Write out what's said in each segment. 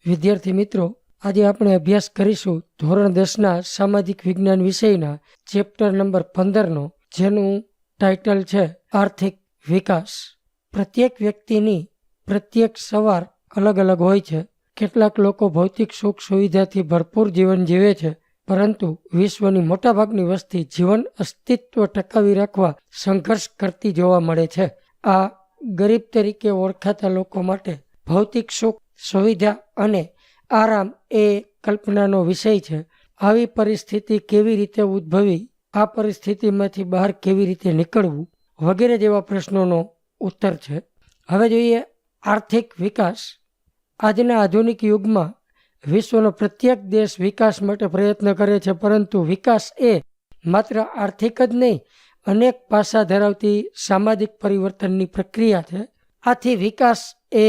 વિદ્યાર્થી મિત્રો, આજે આપણે અભ્યાસ કરીશું ધોરણ 10ના સામાજિક વિજ્ઞાન વિષયના ચેપ્ટર નંબર 15નો, જેનું ટાઇટલ છે આર્થિક વિકાસ. પ્રત્યેક વ્યક્તિની પ્રત્યેક સવાર અલગ અલગ હોય છે. કેટલાક લોકો ભૌતિક સુખ સુવિધાથી ભરપૂર જીવન જીવે છે, પરંતુ વિશ્વની મોટાભાગની વસ્તી જીવન અસ્તિત્વ ટકાવી રાખવા સંઘર્ષ કરતી જોવા મળે છે. આ ગરીબ તરીકે ઓળખાતા લોકો માટે ભૌતિક સુખ સુવિધા અને આરામ એ કલ્પનાનો વિષય છે. આવી પરિસ્થિતિ કેવી રીતે ઉદ્ભવી, આ પરિસ્થિતિમાંથી બહાર કેવી રીતે નીકળવું વગેરે જેવા પ્રશ્નોનો ઉત્તર છે. હવે જોઈએ આર્થિક વિકાસ. આજના આધુનિક યુગમાં વિશ્વનો પ્રત્યેક દેશ વિકાસ માટે પ્રયત્ન કરે છે, પરંતુ વિકાસ એ માત્ર આર્થિક જ નહીં, અનેક પાસા ધરાવતી સામાજિક પરિવર્તનની પ્રક્રિયા છે. આથી વિકાસ એ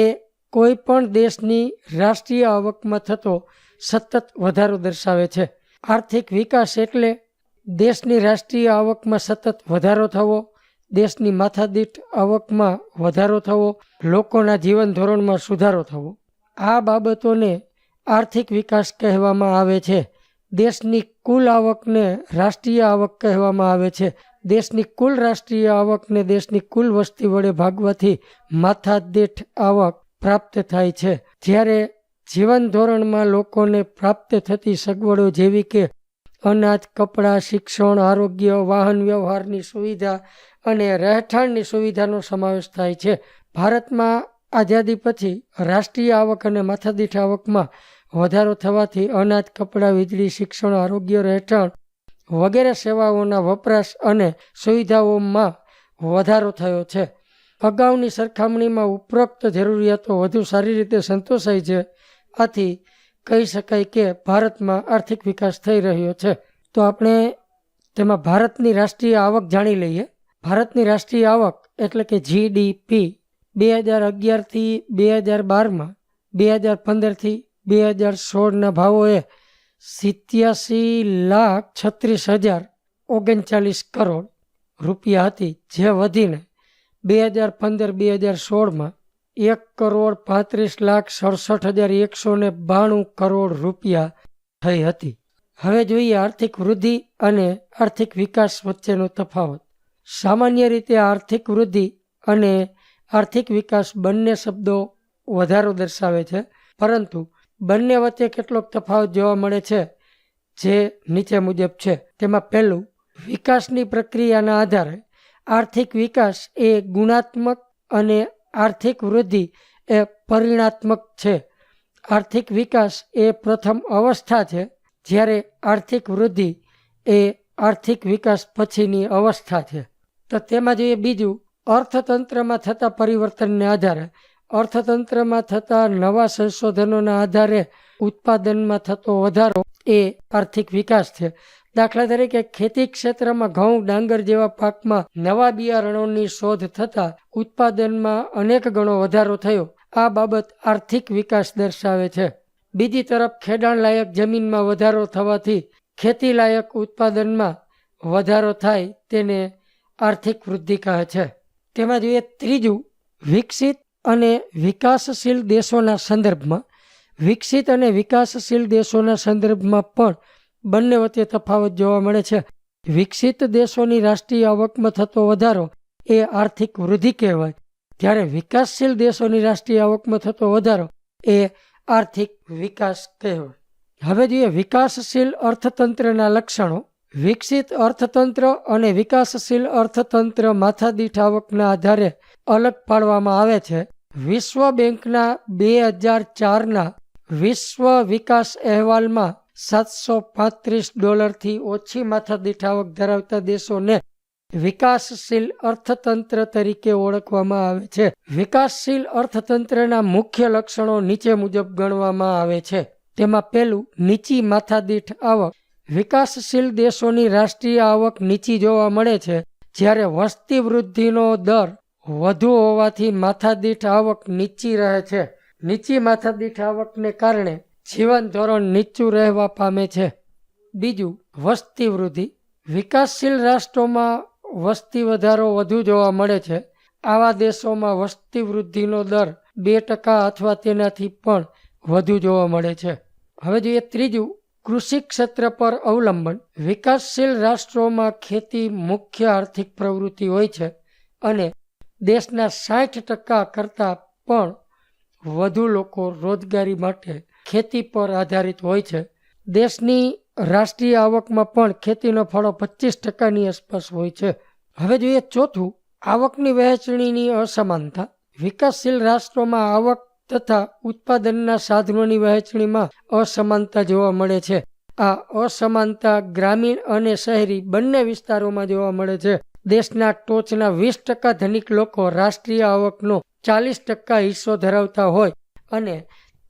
કોઈ પણ દેશની રાષ્ટ્રીય આવકમાં થતો સતત વધારો દર્શાવે છે. આર્થિક વિકાસ એટલે દેશની રાષ્ટ્રીય આવકમાં સતત વધારો થવો, દેશની માથાદીઠ આવકમાં વધારો થવો, લોકોના જીવન ધોરણમાં સુધારો થવો. આ બાબતોને આર્થિક વિકાસ કહેવામાં આવે છે. દેશની કુલ આવકને રાષ્ટ્રીય આવક કહેવામાં આવે છે. દેશની કુલ રાષ્ટ્રીય આવકને દેશની કુલ વસ્તી વડે ભાગવાથી માથાદીઠ આવક પ્રાપ્ત થાય છે. જ્યારે જીવન ધોરણમાં લોકોને પ્રાપ્ત થતી સગવડો જેવી કે અનાજ, કપડાં, શિક્ષણ, આરોગ્ય, વાહન વ્યવહારની સુવિધા અને રહેઠાણની સુવિધાનો સમાવેશ થાય છે. ભારતમાં આઝાદી પછી રાષ્ટ્રીય આવક અને માથાદીઠ આવકમાં વધારો થવાથી અનાજ, કપડાં, વીજળી, શિક્ષણ, આરોગ્ય, રહેઠાણ વગેરે સેવાઓના વપરાશ અને સુવિધાઓમાં વધારો થયો છે. અગાઉની સરખામણીમાં ઉપરોક્ત જરૂરિયાતો વધુ સારી રીતે સંતોષાય છે. આથી કહી શકાય કે ભારતમાં આર્થિક વિકાસ થઈ રહ્યો છે. તો આપણે તેમાં ભારતની રાષ્ટ્રીય આવક જાણી લઈએ. ભારતની રાષ્ટ્રીય આવક એટલે કે જીડીપી 2011થી 2012માં 2015થી 2016ના ભાવોએ 87,36,039 કરોડ રૂપિયા હતી, જે વધીને 2015-2016માં 1,35,67,192 કરોડ રૂપિયા થઈ હતી. હવે જોઈએ આર્થિક વૃદ્ધિ અને આર્થિક વિકાસ વચ્ચેનો તફાવત. સામાન્ય રીતે આર્થિક વૃદ્ધિ અને આર્થિક વિકાસ બંને શબ્દો વધારો દર્શાવે છે, પરંતુ બંને વચ્ચે કેટલોક તફાવત જોવા મળે છે, જે નીચે મુજબ છે. તેમાં પહેલું, વિકાસની પ્રક્રિયાના આધારે આર્થિક વિકાસ એ ગુણાત્મક અને આર્થિક વૃદ્ધિ એ પરિમાણાત્મક છે. આર્થિક વિકાસ એ પ્રથમ અવસ્થા છે, જ્યારે આર્થિક વૃદ્ધિ એ આર્થિક વિકાસ પછીની અવસ્થા છે. તો તેમાં જોઈએ બીજું, અર્થતંત્રમાં થતા પરિવર્તનને આધારે અર્થતંત્રમાં થતા નવા સંશોધનોના આધારે ઉત્પાદનમાં થતો વધારો એ આર્થિક વિકાસ છે. દાખલા તરીકે ખેતી ક્ષેત્રમાં ઘઉં, ડાંગર જેવા પાકમાં નવા બિયારણોની શોધ થતાં ઉત્પાદનમાં અનેક ગણો વધારો થયો. આ બાબત આર્થિક વિકાસ દર્શાવે છે. બીજી તરફ ખેડાણ લાયક જમીનમાં વધારો થવાથી ખેતી લાયક ઉત્પાદનમાં વધારો થાય તેને આર્થિક વૃદ્ધિ કહે છે. તેમાં જોઈએ ત્રીજું, વિકસિત અને વિકાસશીલ દેશોના સંદર્ભમાં. વિકસિત અને વિકાસશીલ દેશોના સંદર્ભમાં પણ બંને વચ્ચે તફાવત જોવા મળે છે. વિકસિત દેશોની રાષ્ટ્રીય આવકમાં થતો વધારો એ આર્થિક વૃદ્ધિ કહેવાય, જ્યારે વિકાસશીલ દેશોની રાષ્ટ્રીય આવકમાં થતો વધારો એ આર્થિક વિકાસ કહેવાય. હવે જોઈએ વિકાસશીલ અર્થતંત્રના લક્ષણો. વિકસિત અર્થતંત્ર અને વિકાસશીલ અર્થતંત્ર માથાદીઠ આવકના આધારે અલગ પાડવામાં આવે છે. વિશ્વ બેંકના 2004ના વિશ્વ વિકાસ અહેવાલમાં $735થી ઓછી માથાદીઠ આવક ધરાવતા દેશોને વિકાસશીલ અર્થતંત્ર તરીકે ઓળખવામાં આવે છે. વિકાસશીલ અર્થતંત્રના મુખ્ય લક્ષણો નીચે મુજબ ગણવામાં આવે છે. તેમાં પહેલું, નીચી માથાદીઠ આવક. વિકાસશીલ દેશોની રાષ્ટ્રીય આવક નીચી જોવા મળે છે, જ્યારે વસ્તી વૃદ્ધિનો દર વધુ હોવાથી માથાદીઠ આવક નીચી રહે છે. નીચી માથાદીઠ આવકને કારણે જીવન ધોરણ નીચું રહેવા પામે છે. બીજું, વસ્તી વૃદ્ધિ. વિકાસશીલ રાષ્ટ્રોમાં વસ્તી વધારો વધુ જોવા મળે છે. આવા દેશોમાં વસ્તી વૃદ્ધિનો દર 2% અથવા તેનાથી પણ વધુ જોવા મળે છે. હવે જોઈએ ત્રીજું, કૃષિ ક્ષેત્ર પર અવલંબન. વિકાસશીલ રાષ્ટ્રોમાં ખેતી મુખ્ય આર્થિક પ્રવૃત્તિ હોય છે અને દેશના 60% કરતાં પણ વધુ લોકો રોજગારી માટે ખેતી પર આધારિત હોય છે. દેશની રાષ્ટ્રીય આવકમાં પણ ખેતીનો ફાળો 25%ની આસપાસ હોય છે. હવે જોઈએ ચોથું, આવકની વહેંચણીની અસમાનતા. વિકાસશીલ રાષ્ટ્રોમાં આવક તથા ઉત્પાદનના સાધનોની વહેંચણીમાં અસમાનતા જોવા મળે છે. આ અસમાનતા ગ્રામીણ અને શહેરી બંને વિસ્તારોમાં જોવા મળે છે. દેશના ટોચના 20% ધનિક લોકો રાષ્ટ્રીય આવકનો 40% હિસ્સો ધરાવતા હોય અને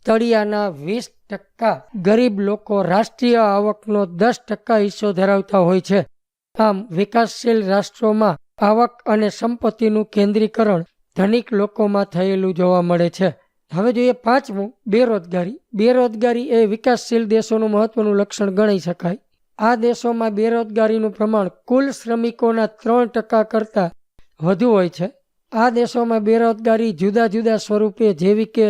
તળિયાના 20% ગરીબ લોકો રાષ્ટ્રીય આવકનો 10% હિસ્સો ધરાવતા હોય છે. આમ વિકાસશીલ રાષ્ટ્રોમાં આવક અને સંપત્તિનું કેન્દ્રીકરણ ધનિક લોકોમાં થયેલું જોવા મળે છે. હવે જોઈએ પાંચમું, બેરોજગારી. બેરોજગારી એ વિકાસશીલ દેશોનું મહત્વનું લક્ષણ ગણી શકાય. આ દેશોમાં બેરોજગારીનું પ્રમાણ કુલ શ્રમિકોના 3% કરતાં વધુ હોય છે. આ દેશોમાં બેરોજગારી જુદા જુદા સ્વરૂપે જેવી કે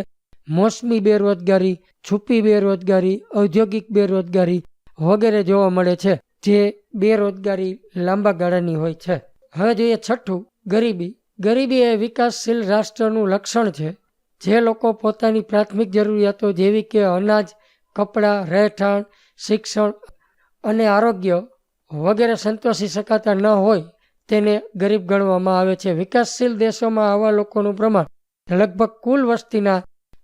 મોસમી બેરોજગારી, છુપી બેરોજગારી, ઔદ્યોગિક બેરોજગારી વગેરે જોવા મળે છે, જે બેરોજગારી લાંબા ગાળાની હોય છે. હવે જોઈએ છઠ્ઠું, ગરીબી. ગરીબી એ વિકાસશીલ રાષ્ટ્રનું લક્ષણ છે. જે લોકો પોતાની પ્રાથમિક જરૂરિયાતો જેવી કે અનાજ, કપડાં, રહેઠાણ, શિક્ષણ અને આરોગ્ય વગેરે સંતોષી શકાતા ન હોય તેને ગરીબ ગણવામાં આવે છે. વિકાસશીલ દેશોમાં આવા લોકોનું પ્રમાણ લગભગ કુલ વસ્તીના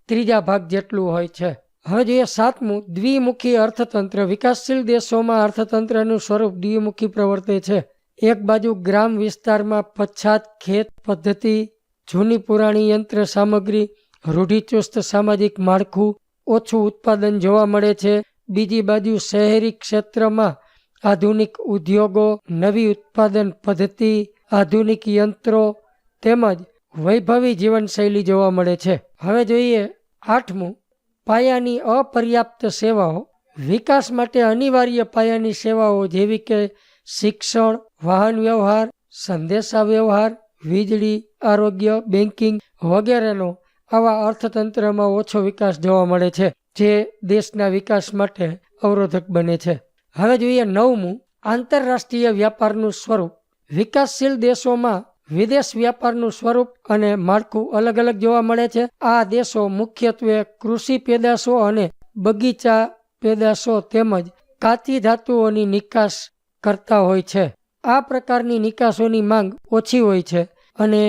3 ભાગ જેટલું હોય છે. હવે જોઈએ સાતમું, દ્વિમુખી અર્થતંત્ર. વિકાસશીલ દેશોમાં અર્થતંત્રનું સ્વરૂપ દ્વિમુખી પ્રવર્તે છે. એક બાજુ ગ્રામ વિસ્તારમાં પછાત ખેત પદ્ધતિ, જૂની પુરાણી યંત્ર સામગ્રી, રૂઢિચુસ્ત સામાજિક માળખું, ઓછું ઉત્પાદન જોવા મળે છે. બીજી બાજુ શહેરી ક્ષેત્રમાં આધુનિક ઉદ્યોગો, નવી ઉત્પાદન પદ્ધતિ, આધુનિક યંત્રો તેમજ વૈભવી જીવનશૈલી જોવા મળે છે. હવે જોઈએ આઠમું, પાયાની અપર્યાપ્ત સેવાઓ. વિકાસ માટે અનિવાર્ય પાયાની સેવાઓ જેવી કે શિક્ષણ, વાહન વ્યવહાર, સંદેશા વ્યવહાર, વીજળી, આરોગ્ય, બેન્કિંગ વગેરેનો આવા અર્થતંત્રમાં ઓછો વિકાસ જોવા મળે છે, જે દેશના વિકાસ માટે અવરોધક બને છે. હવે જોઈએ નવમું, આંતરરાષ્ટ્રીય વ્યાપારનું સ્વરૂપ. વિકાસશીલ દેશોમાં વિદેશ વ્યાપારનું સ્વરૂપ અને માળખું અલગ અલગ જોવા મળે છે. આ દેશો મુખ્યત્વે કૃષિ પેદાશો અને બગીચા પેદાશો તેમજ કાચી ધાતુઓની નિકાસ કરતા હોય છે. આ પ્રકારની નિકાસોની માંગ ઓછી હોય છે અને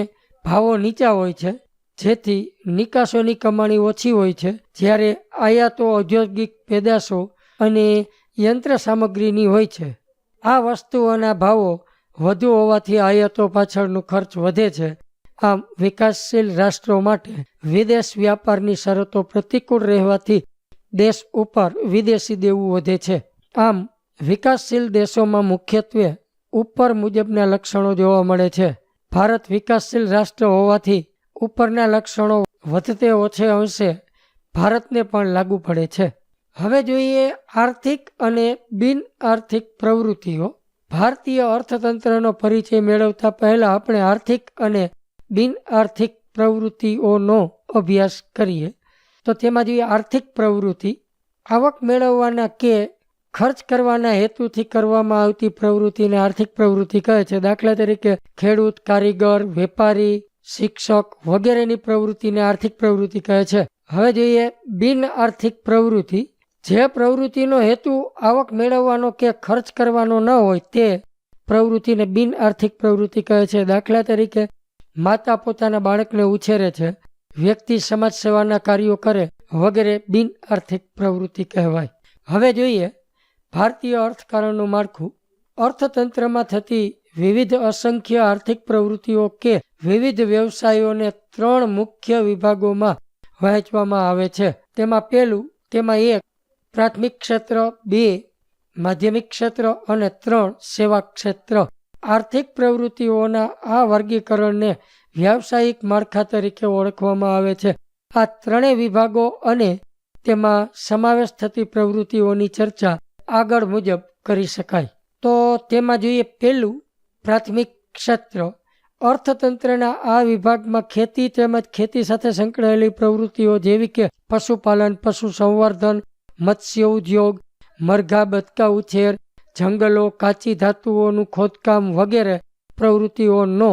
ભાવો નીચા હોય છે, જેથી નિકાસોની કમાણી ઓછી હોય છે, જ્યારે આયાતો ઔદ્યોગિક પેદાશો અને યંત્ર સામગ્રીની હોય છે. આ વસ્તુઓના ભાવો વધુ હોવાથી આયાતો પાછળનો ખર્ચ વધે છે. આમ વિકાસશીલ રાષ્ટ્રો માટે વિદેશ વ્યાપારની શરતો પ્રતિકૂળ રહેવાથી દેશ ઉપર વિદેશી દેવું વધે છે. આમ વિકાસશીલ દેશોમાં મુખ્યત્વે ઉપર મુજબના લક્ષણો જોવા મળે છે. ભારત વિકાસશીલ રાષ્ટ્ર હોવાથી ઉપરના લક્ષણો વધતે ઓછે અંશે ભારતને પણ લાગુ પડે છે. હવે જોઈએ આર્થિક અને બિન આર્થિક પ્રવૃત્તિઓ. ભારતીય અર્થતંત્રનો પરિચય મેળવતા પહેલા આપણે આર્થિક અને બિન આર્થિક પ્રવૃત્તિઓનો અભ્યાસ કરીએ. તો તેમાં જોઈએ આર્થિક પ્રવૃત્તિ. આવક મેળવવાના કે ખર્ચ કરવાના હેતુથી કરવામાં આવતી પ્રવૃત્તિને આર્થિક પ્રવૃત્તિ કહે છે. દાખલા તરીકે ખેડૂત, કારીગર, વેપારી, શિક્ષક વગેરેની પ્રવૃત્તિને આર્થિક પ્રવૃત્તિ કહે છે. હવે જોઈએ બિન આર્થિક પ્રવૃત્તિ. જે પ્રવૃત્તિનો હેતુ આવક મેળવવાનો કે ખર્ચ કરવાનો ન હોય તે પ્રવૃત્તિને બિન આર્થિક પ્રવૃત્તિ કહે છે. દાખલા તરીકે માતા પોતાના બાળકને ઉછેરે છે, વ્યક્તિ સમાજ સેવાના કાર્યો કરે વગેરે બિન આર્થિક પ્રવૃત્તિ કહેવાય. હવે જોઈએ ભારતીય અર્થકારણનું માળખું. અર્થતંત્રમાં થતી વિવિધ અસંખ્ય આર્થિક પ્રવૃત્તિઓ કે વિવિધ વ્યવસાયોને 3 મુખ્ય વિભાગોમાં વહેંચવામાં આવે છે. તેમાં પહેલું, તેમાં 1 પ્રાથમિક ક્ષેત્ર, 2 માધ્યમિક ક્ષેત્ર અને 3 સેવા ક્ષેત્ર. આર્થિક પ્રવૃત્તિઓના આ વર્ગીકરણને વ્યાવસાયિક માળખા તરીકે ઓળખવામાં આવે છે. આ 3 વિભાગો અને તેમાં સમાવેશ થતી પ્રવૃત્તિઓની ચર્ચા આગળ મુજબ કરી શકાય. તો તેમાં જોઈએ પહેલું, પ્રાથમિક ક્ષેત્ર. અર્થતંત્રના આ વિભાગમાં ખેતી તેમજ ખેતી સાથે સંકળાયેલી પ્રવૃત્તિઓ જેવી કે પશુપાલન, પશુ સંવર્ધન, મત્સ્ય ઉદ્યોગ, મરઘા બતકા ઉછેર, જંગલો, કાચી ધાતુઓનું ખોદકામ વગેરે પ્રવૃત્તિઓનો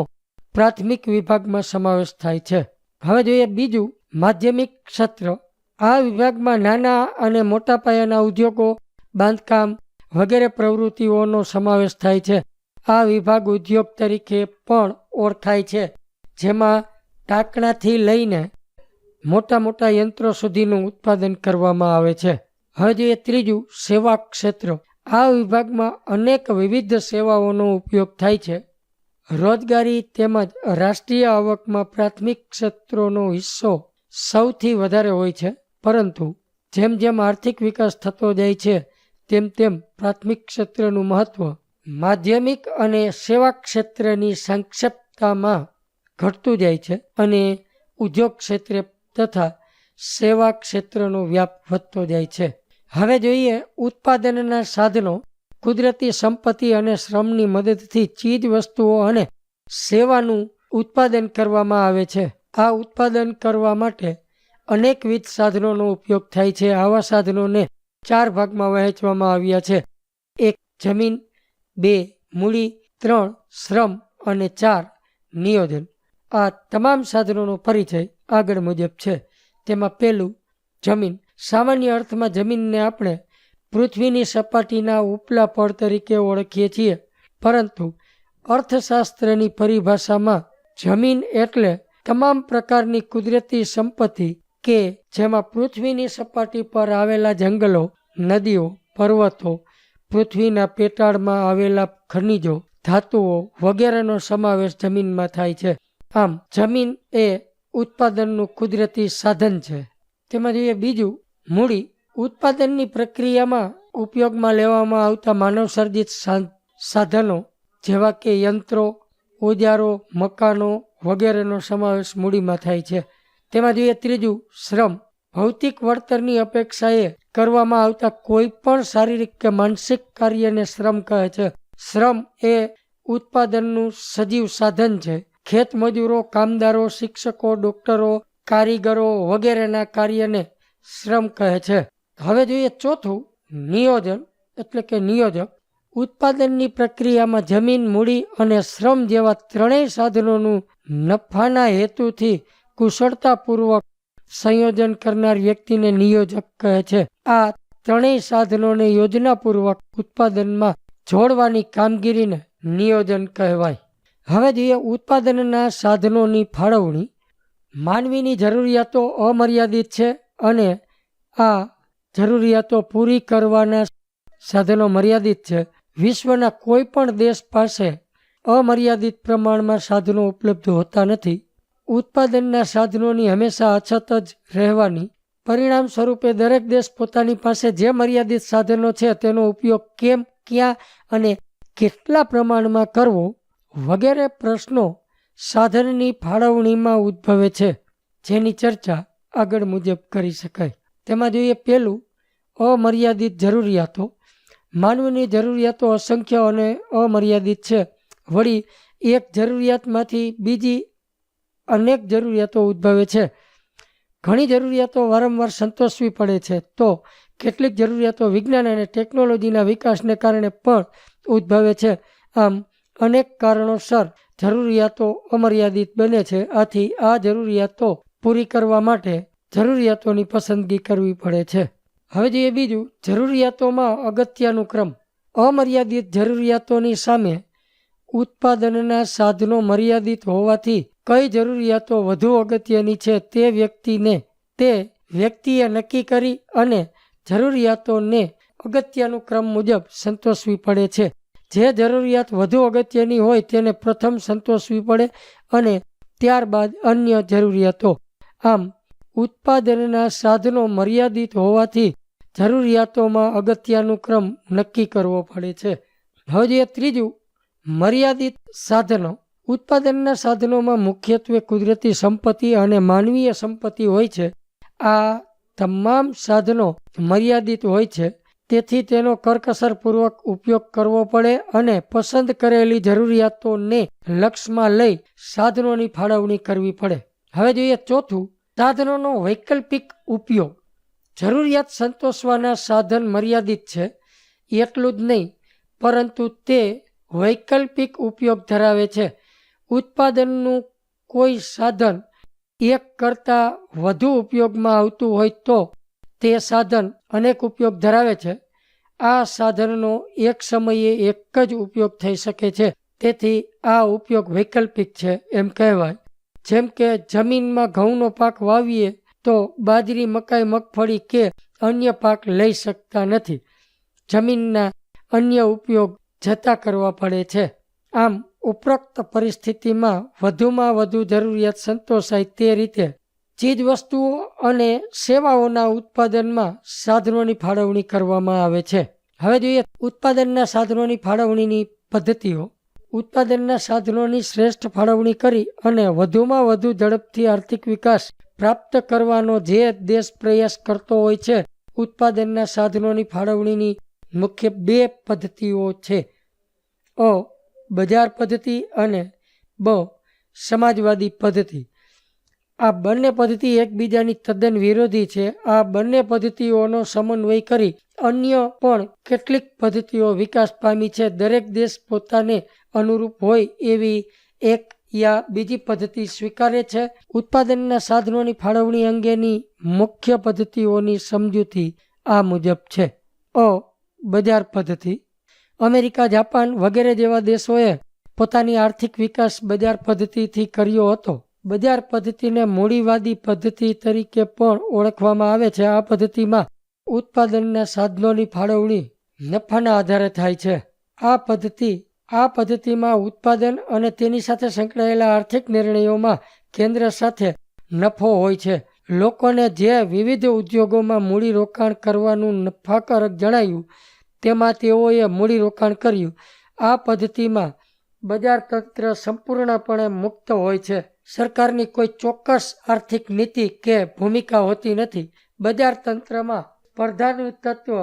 પ્રાથમિક વિભાગમાં સમાવેશ થાય છે. હવે જોઈએ બીજું, માધ્યમિક ક્ષેત્ર. આ વિભાગમાં નાના અને મોટા પાયાના ઉદ્યોગો, બાંધકામ વગેરે પ્રવૃત્તિઓનો સમાવેશ થાય છે. આ વિભાગ ઉદ્યોગ તરીકે પણ ઓળખાય છે, જેમાં ટાંકણાથી લઈને મોટા મોટા યંત્રો સુધીનું ઉત્પાદન કરવામાં આવે છે. હવે જોઈએ ત્રીજું, સેવા ક્ષેત્ર. આ વિભાગમાં અનેક વિવિધ સેવાઓનો ઉપયોગ થાય છે. રોજગારી તેમજ રાષ્ટ્રીય આવકમાં પ્રાથમિક ક્ષેત્રોનો હિસ્સો સૌથી વધારે હોય છે, પરંતુ જેમ જેમ આર્થિક વિકાસ થતો જાય છે તેમ તેમ પ્રાથમિક ક્ષેત્રનું મહત્વ માધ્યમિક અને સેવા ક્ષેત્રની સંક્ષેપ્તતામાં ઘટતું જાય છે અને ઉદ્યોગ ક્ષેત્રે તથા સેવા ક્ષેત્રનો વ્યાપ વધતો જાય છે. હવે જોઈએ ઉત્પાદનના સાધનો. કુદરતી સંપત્તિ અને શ્રમની મદદથી ચીજ વસ્તુઓ અને સેવાનું ઉત્પાદન કરવામાં આવે છે. આ ઉત્પાદન કરવા માટે અનેકવિધ સાધનોનો ઉપયોગ થાય છે. આવા સાધનોને 4 ભાગમાં વહેંચવામાં આવ્યા છે. 1 જમીન, 2 મૂડી, 3 શ્રમ અને 4 નિયોજન. આ તમામ સાધનોનો પરિચય આગળ મુજબ છે. તેમાં પહેલું, જમીન. સામાન્ય અર્થમાં જમીનને આપણે પૃથ્વીની સપાટીના ઉપલા પડ તરીકે ઓળખીએ છીએ, પરંતુ અર્થશાસ્ત્રની પરિભાષામાં જમીન એટલે તમામ પ્રકારની કુદરતી સંપત્તિ કે જેમાં પૃથ્વીની સપાટી પર આવેલા જંગલો, નદીઓ, પર્વતો, પૃથ્વીના પેટાળમાં આવેલા ખનિજો, ધાતુઓ વગેરેનો સમાવેશ જમીનમાં થાય છે. આમ જમીન એ ઉત્પાદનનું કુદરતી સાધન છે. તેમાં જોઈએ બીજું, મૂડી. ઉત્પાદનની પ્રક્રિયામાં ઉપયોગમાં લેવામાં આવતા માનવસર્જિત સાધનો જેવા કે યંત્રો, ઓજારો, મકાનો વગેરેનો સમાવેશ મૂડીમાં થાય છે. તેમાં જોઈએ ત્રીજું, શ્રમ. ભૌતિક વળતરની અપેક્ષાએ કરવામાં આવતા કોઈ પણ શારીરિક કે માનસિક કાર્યને શ્રમ કહે છે. શ્રમ એ ઉત્પાદનનું સજીવ સાધન છે. ખેત મજૂરો, કામદારો, શિક્ષકો, ડોક્ટરો, કારીગરો વગેરેના કાર્યને શ્રમ કહે છે. હવે જોઈએ ચોથું, નિયોજન એટલે કે નિયોજક. ઉત્પાદનની પ્રક્રિયામાં જમીન, મૂડી અને શ્રમ જેવા ત્રણેય સાધનોનું નફાના હેતુથી કુશળતાપૂર્વક સંયોજન કરનાર વ્યક્તિને નિયોજક કહે છે. આ ત્રણેય સાધનોને યોજનાપૂર્વક ઉત્પાદનમાં જોડવાની કામગીરીને નિયોજન કહેવાય. હવે જોઈએ ઉત્પાદનના સાધનોની ફાળવણી. માનવીની જરૂરિયાતો અમર્યાદિત છે અને આ જરૂરિયાતો પૂરી કરવાના સાધનો મર્યાદિત છે. વિશ્વના કોઈ પણ દેશ પાસે અમર્યાદિત પ્રમાણમાં સાધનો ઉપલબ્ધ હોતા નથી. ઉત્પાદનના સાધનોની હંમેશા અછત જ રહેવાની પરિણામ સ્વરૂપે દરેક દેશ પોતાની પાસે જે મર્યાદિત સાધનો છે તેનો ઉપયોગ કેમ, ક્યાં અને કેટલા પ્રમાણમાં કરવો વગેરે પ્રશ્નો સાધનની ફાળવણીમાં ઉદ્ભવે છે, જેની ચર્ચા આગળ મુજબ કરી શકાય. તેમાં જોઈએ પહેલું, અમર્યાદિત જરૂરિયાતો. માનવીની જરૂરિયાતો અસંખ્ય અને અમર્યાદિત છે. વળી એક જરૂરિયાતમાંથી બીજી અનેક જરૂરિયાતો ઉદ્ભવે છે. ઘણી જરૂરિયાતો વારંવાર સંતોષવી પડે છે, તો કેટલીક જરૂરિયાતો વિજ્ઞાન અને ટેકનોલોજીના વિકાસને કારણે પણ ઉદ્ભવે છે. આમ અનેક કારણોસર જરૂરિયાતો અમર્યાદિત બને છે. આથી આ જરૂરિયાતો પૂરી કરવા માટે જરૂરિયાતોની પસંદગી કરવી પડે છે. હવે જોઈએ બીજું, જરૂરિયાતોમાં અગત્યનું ક્રમ. અમર્યાદિત જરૂરિયાતોની સામે ઉત્પાદનના સાધનો મર્યાદિત હોવાથી કઈ જરૂરિયાતો વધુ અગત્યની છે તે વ્યક્તિએ નક્કી કરી અને જરૂરિયાતોને અગત્યનું ક્રમ મુજબ સંતોષવી પડે છે. જે જરૂરિયાત વધુ અગત્યની હોય તેને પ્રથમ સંતોષવી પડે અને ત્યારબાદ અન્ય જરૂરિયાતો. આમ ઉત્પાદનના સાધનો મર્યાદિત હોવાથી જરૂરિયાતોમાં અગત્યનું ક્રમ નક્કી કરવો પડે છે. હવે ત્રીજું, મર્યાદિત સાધનો. ઉત્પાદનના સાધનોમાં મુખ્યત્વે કુદરતી સંપત્તિ અને માનવીય સંપત્તિ હોય છે. આ તમામ સાધનો મર્યાદિત હોય છે, તેથી તેનો કરકસરપૂર્વક ઉપયોગ કરવો પડે અને પસંદ કરેલી જરૂરિયાતોને લક્ષમાં લઈ સાધનોની ફાળવણી કરવી પડે. હવે જોઈએ ચોથું, સાધનોનો વૈકલ્પિક ઉપયોગ. જરૂરિયાત સંતોષવાના સાધન મર્યાદિત છે એટલું જ નહીં, પરંતુ તે વૈકલ્પિક ઉપયોગ ધરાવે છે. ઉત્પાદનનું કોઈ સાધન એક કરતાં વધુ ઉપયોગમાં આવતું હોય તો તે સાધન અનેક ઉપયોગ ધરાવે છે. આ સાધનનો એક સમયે એક જ ઉપયોગ થઈ શકે છે, તેથી આ ઉપયોગ વૈકલ્પિક છે એમ કહેવાય. જેમ કે જમીનમાં ઘઉંનો પાક વાવીએ તો બાજરી, મકાઈ, મગફળી કે અન્ય પાક લઈ શકતા નથી. જમીનના અન્ય ઉપયોગ જતા કરવા પડે છે. આમ ઉપરોક્ત પરિસ્થિતિમાં વધુમાં વધુ જરૂરિયાત સંતોષાય તે રીતે ચીજવસ્તુઓ અને સેવાઓના ઉત્પાદનમાં સાધનોની ફાળવણી કરવામાં આવે છે. હવે જોઈએ ઉત્પાદનના સાધનોની ફાળવણીની પદ્ધતિઓ. ઉત્પાદનના સાધનોની શ્રેષ્ઠ ફાળવણી કરી અને વધુમાં વધુ ઝડપથી આર્થિક વિકાસ પ્રાપ્ત કરવાનો જે દેશ પ્રયાસ કરતો હોય છે, ઉત્પાદનના સાધનોની ફાળવણીની મુખ્ય બે પદ્ધતિઓ છે: અ. બજાર પદ્ધતિ અને બ. સમાજવાદી પદ્ધતિ. આ બંને પદ્ધતિ એકબીજાની તદ્દન વિરોધી છે. આ બંને પદ્ધતિઓનો સમન્વય કરી અન્ય પણ કેટલીક પદ્ધતિઓ વિકાસ પામી છે. દરેક દેશ પોતાને અનુરૂપ હોય એવી એક યા બીજી પદ્ધતિ સ્વીકારે છે. ઉત્પાદનના સાધનોની ફાળવણી અંગેની મુખ્ય પદ્ધતિઓની સમજૂતી આ મુજબ છે. અ. બજાર પદ્ધતિ. અમેરિકા, જાપાન વગેરે જેવા દેશોએ પોતાની આર્થિક વિકાસ બજાર પદ્ધતિથી કર્યો હતો. બજાર પદ્ધતિને મૂડીવાદી પદ્ધતિ તરીકે પણ ઓળખવામાં આવે છે. આ પદ્ધતિમાં ઉત્પાદનના સાધનોની ફાળવણી નફાના આધારે થાય છે. આ પદ્ધતિમાં ઉત્પાદન અને તેની સાથે સંકળાયેલા આર્થિક નિર્ણયોમાં કેન્દ્ર સાથે નફો હોય છે. લોકોને જે વિવિધ ઉદ્યોગોમાં મૂડીરોકાણ કરવાનું નફાકારક જણાયું તેમાં તેઓએ મૂડીરોકાણ કર્યું. આ પદ્ધતિમાં બજાર તંત્ર સંપૂર્ણપણે મુક્ત હોય છે. સરકારની કોઈ ચોક્કસ આર્થિક નીતિ કે ભૂમિકા હોતી નથી. બજાર તંત્રમાં સ્પર્ધાનું તત્વ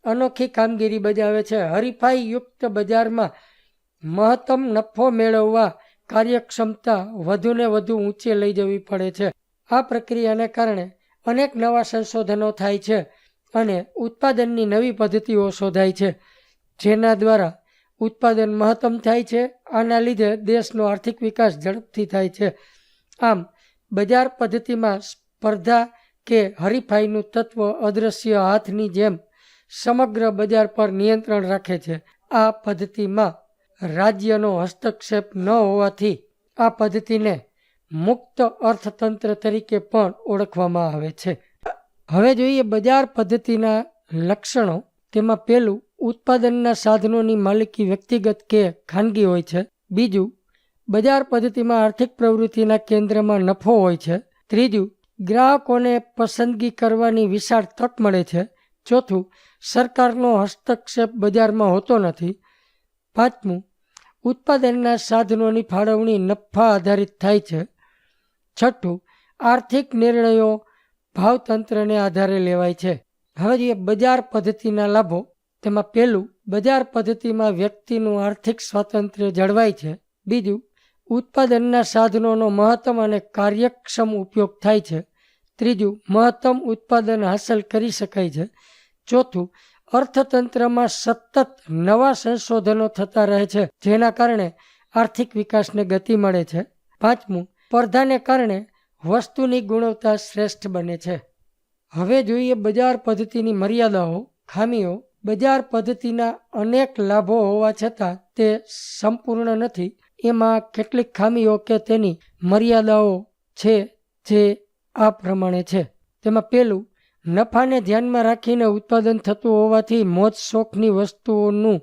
અનોખી કામગીરી બજાવે છે. હરીફાઈયુક્ત બજારમાં મહત્તમ નફો મેળવવા કાર્યક્ષમતા વધુને વધુ ઊંચે લઈ જવી પડે છે. આ પ્રક્રિયાને કારણે અનેક નવા સંશોધનો થાય છે અને ઉત્પાદનની નવી પદ્ધતિઓ શોધાય છે, જેના દ્વારા ઉત્પાદન મહત્તમ થાય છે. આના લીધે દેશનો આર્થિક વિકાસ ઝડપથી થાય છે. આમ બજાર પદ્ધતિમાં સ્પર્ધા કે હરીફાઈનું તત્વ અદૃશ્ય હાથની જેમ સમગ્ર બજાર પર નિયંત્રણ રાખે છે. આ પદ્ધતિમાં રાજ્યનો હસ્તક્ષેપ ન હોવાથી આ પદ્ધતિને મુક્ત અર્થતંત્ર તરીકે પણ ઓળખવામાં આવે છે. હવે જોઈએ બજાર પદ્ધતિના લક્ષણો. તેમાં પહેલું, ઉત્પાદનના સાધનોની માલિકી વ્યક્તિગત કે ખાનગી હોય છે. બીજું, બજાર પદ્ધતિમાં આર્થિક પ્રવૃત્તિના કેન્દ્રમાં નફો હોય છે. ત્રીજું, ગ્રાહકોને પસંદગી કરવાની વિશાળ તક મળે છે. ચોથું, સરકારનો હસ્તક્ષેપ બજારમાં હોતો નથી. પાંચમું, ઉત્પાદનના સાધનોની ફાળવણી નફા આધારિત થાય છે. છઠ્ઠું, આર્થિક નિર્ણયો ભાવતંત્રને આધારે લેવાય છે. હવે જે બજાર પદ્ધતિના લાભો. તેમાં પહેલું, બજાર પદ્ધતિમાં વ્યક્તિનું આર્થિક સ્વાતંત્ર્ય જળવાય છે. બીજું, ઉત્પાદનના સાધનોનો મહત્તમ અને કાર્યક્ષમ ઉપયોગ થાય છે. ત્રીજું, મહત્તમ ઉત્પાદન હાંસલ કરી શકાય છે. ચોથું, અર્થતંત્રમાં સતત નવા સંશોધનો થતા રહે છે, જેના કારણે આર્થિક વિકાસને ગતિ મળે છે. પાંચમું, સ્પર્ધાને કારણે વસ્તુની ગુણવત્તા શ્રેષ્ઠ બને છે. હવે જોઈએ બજાર પદ્ધતિની મર્યાદાઓ, ખામીઓ. બજાર પદ્ધતિના અનેક લાભો હોવા છતાં તે સંપૂર્ણ નથી. એમાં કેટલીક ખામીઓ કે તેની મર્યાદાઓ છે જે આ પ્રમાણે છે. તેમાં પહેલું, નફાને ધ્યાનમાં રાખીને ઉત્પાદન થતું હોવાથી મોજ શોખની વસ્તુઓનું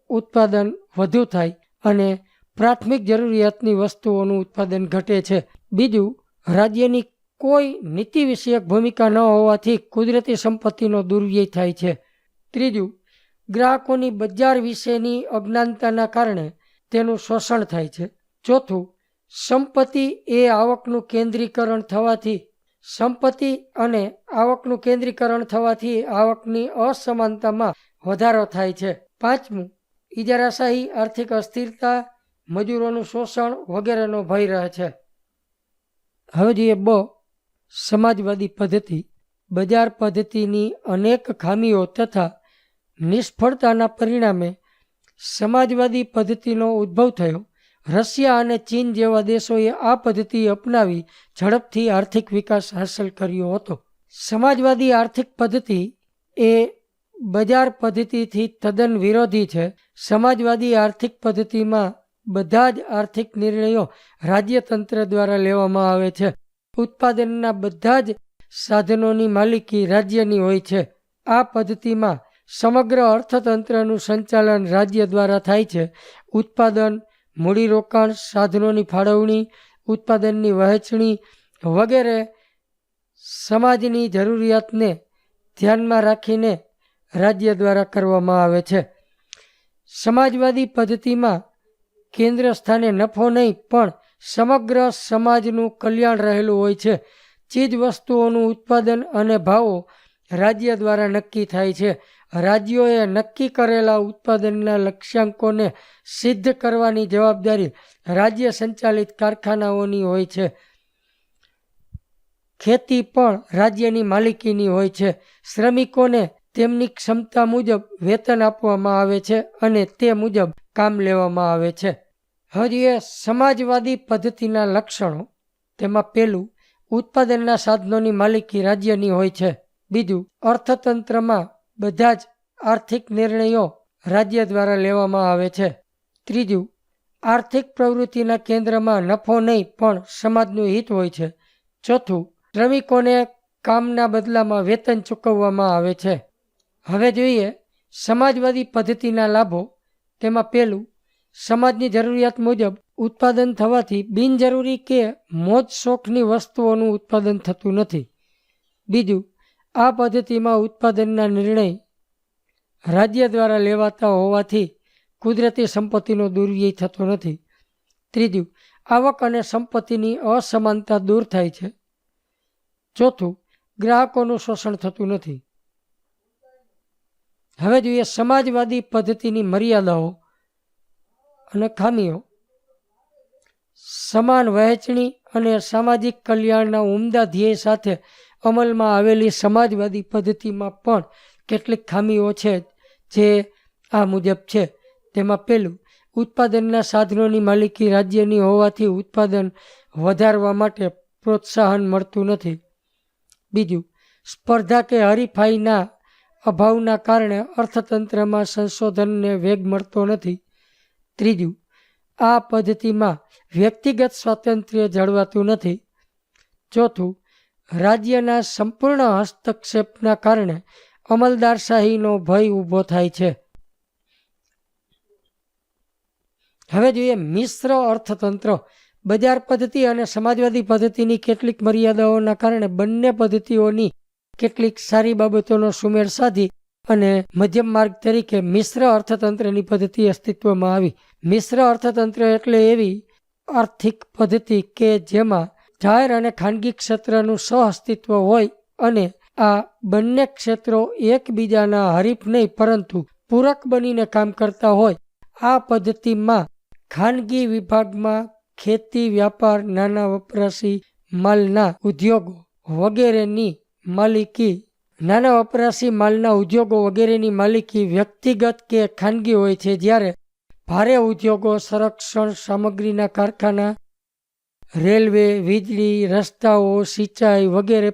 ઉત્પાદન વધુ થાય અને પ્રાથમિક જરૂરિયાતની વસ્તુઓનું ઉત્પાદન ઘટે છે. બીજું, રાજ્યની કોઈ નીતિ વિષયક ભૂમિકા ન હોવાથી કુદરતી સંપત્તિનો દુર્વ્યય થાય છે. ત્રીજું, ગ્રાહકોની બજાર વિશેની અજ્ઞાનતાના કારણે તેનું શોષણ થાય છે. ચોથું, સંપત્તિ અને આવકનું કેન્દ્રીકરણ થવાથી આવકની અસમાનતામાં વધારો થાય છે. પાંચમું, ઇજારાશાહી, આર્થિક અસ્થિરતા, મજૂરોનું શોષણ વગેરેનો ભય રહે છે. હવે જોઈએ બ. સમાજવાદી પદ્ધતિ. બજાર પદ્ધતિની અનેક ખામીઓ તથા નિષ્ફળતાના પરિણામે સમાજવાદી પદ્ધતિનો ઉદ્ભવ થયો. રશિયા અને ચીન જેવા દેશોએ આ પદ્ધતિ અપનાવી ઝડપથી આર્થિક વિકાસ હાંસલ કર્યો હતો. સમાજવાદી આર્થિક પદ્ધતિ એ બજાર પદ્ધતિથી તદ્દન વિરોધી છે. સમાજવાદી આર્થિક પદ્ધતિમાં બધા જ આર્થિક નિર્ણયો રાજ્યતંત્ર દ્વારા લેવામાં આવે છે. ઉત્પાદનના બધા જ સાધનોની માલિકી રાજ્યની હોય છે. આ પદ્ધતિમાં સમગ્ર અર્થતંત્રનું સંચાલન રાજ્ય દ્વારા થાય છે. ઉત્પાદન, મૂડીરોકાણ, સાધનોની ફાળવણી, ઉત્પાદનની વહેંચણી વગેરે સમાજની જરૂરિયાતને ધ્યાનમાં રાખીને રાજ્ય દ્વારા કરવામાં આવે છે. સમાજવાદી પદ્ધતિમાં કેન્દ્ર સ્થાને નફો નહીં પણ સમગ્ર સમાજનું કલ્યાણ રહેલું હોય છે. ચીજ વસ્તુઓનું ઉત્પાદન અને ભાવો રાજ્ય દ્વારા નક્કી થાય છે. રાજ્યોએ નક્કી કરેલા ઉત્પાદનના લક્ષ્યાંકોને સિદ્ધ કરવાની જવાબદારી રાજ્ય સંચાલિત કારખાનાઓની હોય છે. ખેતી પણ રાજ્યની માલિકીની હોય છે. શ્રમિકોને તેમની ક્ષમતા મુજબ વેતન આપવામાં આવે છે અને તે મુજબ કામ લેવામાં આવે છે. હવે સમાજવાદી પદ્ધતિના લક્ષણો. તેમાં પહેલું, ઉત્પાદનના સાધનોની માલિકી રાજ્યની હોય છે. બીજું, અર્થતંત્રમાં બધા જ આર્થિક નિર્ણયો રાજ્ય દ્વારા લેવામાં આવે છે. ત્રીજું, આર્થિક પ્રવૃત્તિના કેન્દ્રમાં નફો નહીં પણ સમાજનું હિત હોય છે. ચોથું, શ્રમિકોને કામના બદલામાં વેતન ચૂકવવામાં આવે છે. હવે જોઈએ સમાજવાદી પદ્ધતિના લાભો. તેમાં પહેલું, સમાજની જરૂરિયાત મુજબ ઉત્પાદન થવાથી બિનજરૂરી કે મોજ શોખની વસ્તુઓનું ઉત્પાદન થતું નથી. બીજું, આ પદ્ધતિમાં ઉત્પાદનના નિર્ણય રાજ્ય દ્વારા લેવાતા હોવાથી કુદરતી સંપત્તિનો દુર્વ્યય થતો નથી. ત્રીજું, આવક અને સંપત્તિની અસમાનતા દૂર થાય છે. ચોથું, ગ્રાહકોનું શોષણ થતું નથી. હવે જોઈએ સમાજવાદી પદ્ધતિની મર્યાદાઓ અને ખામીઓ. સમાન વહેંચણી અને સામાજિક કલ્યાણના ઉમદા ધ્યેય સાથે અમલમાં આવેલી સમાજવાદી પદ્ધતિમાં પણ કેટલીક ખામીઓ છે જે આ મુજબ છે. તેમાં પહેલું, ઉત્પાદનના સાધનોની માલિકી રાજ્યની હોવાથી ઉત્પાદન વધારવા માટે પ્રોત્સાહન મળતું નથી. બીજું, સ્પર્ધા કે હરીફાઈના અભાવના કારણે અર્થતંત્રમાં સંશોધનને વેગ મળતો નથી. ત્રીજું, આ પદ્ધતિમાં વ્યક્તિગત સ્વાતંત્ર્ય જળવાતું નથી. ચોથું, રાજ્યના સંપૂર્ણ હસ્તક્ષેપના કારણે અમલદારશાહીનો ભય ઊભો થાય છે. હવે જોઈએ મિશ્ર અર્થતંત્ર. બજાર પદ્ધતિ અને સમાજવાદી પદ્ધતિની કેટલીક મર્યાદાઓના કારણે બંને પદ્ધતિઓની કેટલીક સારી બાબતોનો સુમેળ સાધી અને મધ્યમ માર્ગ તરીકે મિશ્ર અર્થતંત્રની પદ્ધતિ અસ્તિત્વમાં આવી. મિશ્ર અર્થતંત્ર એટલે એવી આર્થિક પદ્ધતિ કે જેમાં જાહેર અને ખાનગી ક્ષેત્રનું સહઅસ્તિત્વ હોય અને આ બંને ક્ષેત્રો એકબીજાના હરીફ નહીં પરંતુ પૂરક બનીને કામ કરતા હોય. આ પદ્ધતિમાં ખાનગી વિભાગમાં ખેતી, વ્યાપાર, નાના વપરાશી માલના ઉદ્યોગો વગેરેની માલિકી વ્યક્તિગત કે ખાનગી હોય છે, જ્યારે ભારે ઉદ્યોગો, સંરક્ષણ સામગ્રીના કારખાના, રેલવે, વીજળી, રસ્તાઓ, સિંચાઈ વગેરે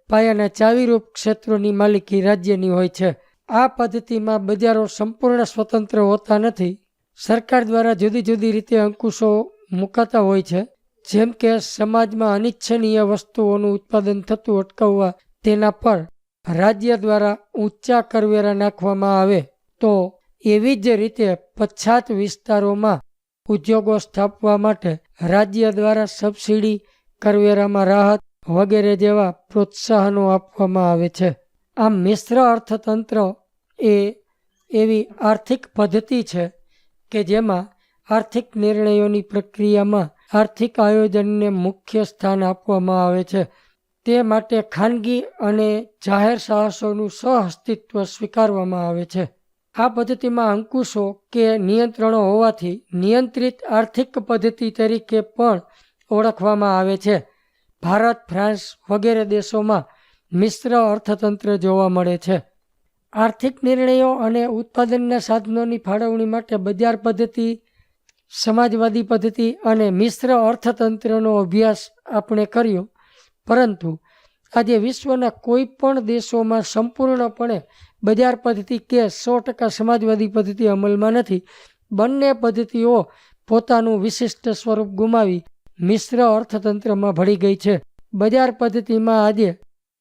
પાયાના ચાવીરૂપ ક્ષેત્રોની માલિકી રાજ્યની હોય છે. આ પદ્ધતિમાં બજારો સંપૂર્ણ સ્વતંત્ર હોતા નથી. સરકાર દ્વારા જુદી જુદી રીતે અંકુશો મુકાતા હોય છે. જેમ કે સમાજમાં અનિચ્છનીય વસ્તુઓનું ઉત્પાદન થતું અટકાવવા તેના પર રાજ્ય દ્વારા ઊંચા કરવેરા નાખવામાં આવે તો એવી જ રીતે પછાત વિસ્તારોમાં ઉદ્યોગો સ્થાપવા માટે રાજ્ય દ્વારા સબસિડી, કરવેરામાં રાહત વગેરે જેવા પ્રોત્સાહનો આપવામાં આવે છે. આમ મિશ્ર અર્થતંત્ર એ એવી આર્થિક પદ્ધતિ છે કે જેમાં આર્થિક નિર્ણયોની પ્રક્રિયામાં આર્થિક આયોજનને મુખ્ય સ્થાન આપવામાં આવે છે. તે માટે ખાનગી અને જાહેર સાહસોનું સહઅસ્તિત્વ સ્વીકારવામાં આવે છે. આ પદ્ધતિમાં અંકુશો કે નિયંત્રણો હોવાથી નિયંત્રિત આર્થિક પદ્ધતિ તરીકે પણ ઓળખવામાં આવે છે. ભારત, ફ્રાન્સ વગેરે દેશોમાં મિશ્ર અર્થતંત્ર જોવા મળે છે. આર્થિક નિર્ણયો અને ઉત્પાદનના સાધનોની ફાળવણી માટે બજાર પદ્ધતિ, સમાજવાદી પદ્ધતિ અને મિશ્ર અર્થતંત્રનો અભ્યાસ આપણે કર્યો. પરંતુ આજે વિશ્વના કોઈ પણ દેશોમાં સંપૂર્ણપણે બજાર પદ્ધતિ કે 100% સમાજવાદી પદ્ધતિ અમલમાં નથી. બંને પદ્ધતિઓ પોતાનું વિશિષ્ટ સ્વરૂપ ગુમાવી મિશ્ર અર્થતંત્રમાં ભળી ગઈ છે. બજાર પદ્ધતિમાં આજે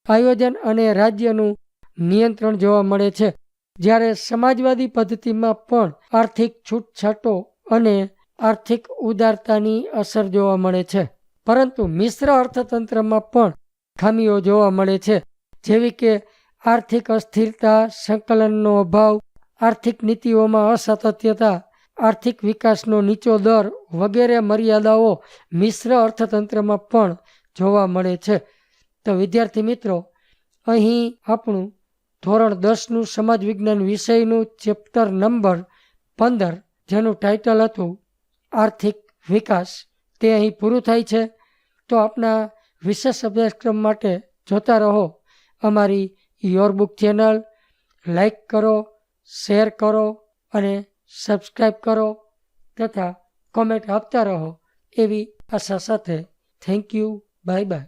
આયોજન અને રાજ્યનું નિયંત્રણ જોવા મળે છે, જ્યારે સમાજવાદી પદ્ધતિમાં પણ આર્થિક છૂટછાટો અને આર્થિક ઉદારતાની અસર જોવા મળે છે. પરંતુ મિશ્ર અર્થતંત્રમાં પણ ખામીઓ જોવા મળે છે, જેવી કે આર્થિક અસ્થિરતા, સંકલનનો અભાવ, આર્થિક નીતિઓમાં અસાતત્યતા, આર્થિક વિકાસનો નીચો દર વગેરે મર્યાદાઓ મિશ્ર અર્થતંત્રમાં પણ જોવા મળે છે. તો વિદ્યાર્થી મિત્રો, અહીં આપણું ધોરણ 10નું સમાજ વિજ્ઞાન વિષયનું ચેપ્ટર નંબર 15, જેનું ટાઇટલ હતું આર્થિક વિકાસ, તે અહીં પૂરું થાય છે. તો આપના વિશેષ અભ્યાસક્રમ માટે જોતા રહો અમારી યોર બુક ચેનલ. લાઈક કરો, શેર કરો અને સબસ્ક્રાઈબ કરો તથા કોમેન્ટ આપતા રહો એવી આશા સાથે થેન્ક યુ. Bye bye.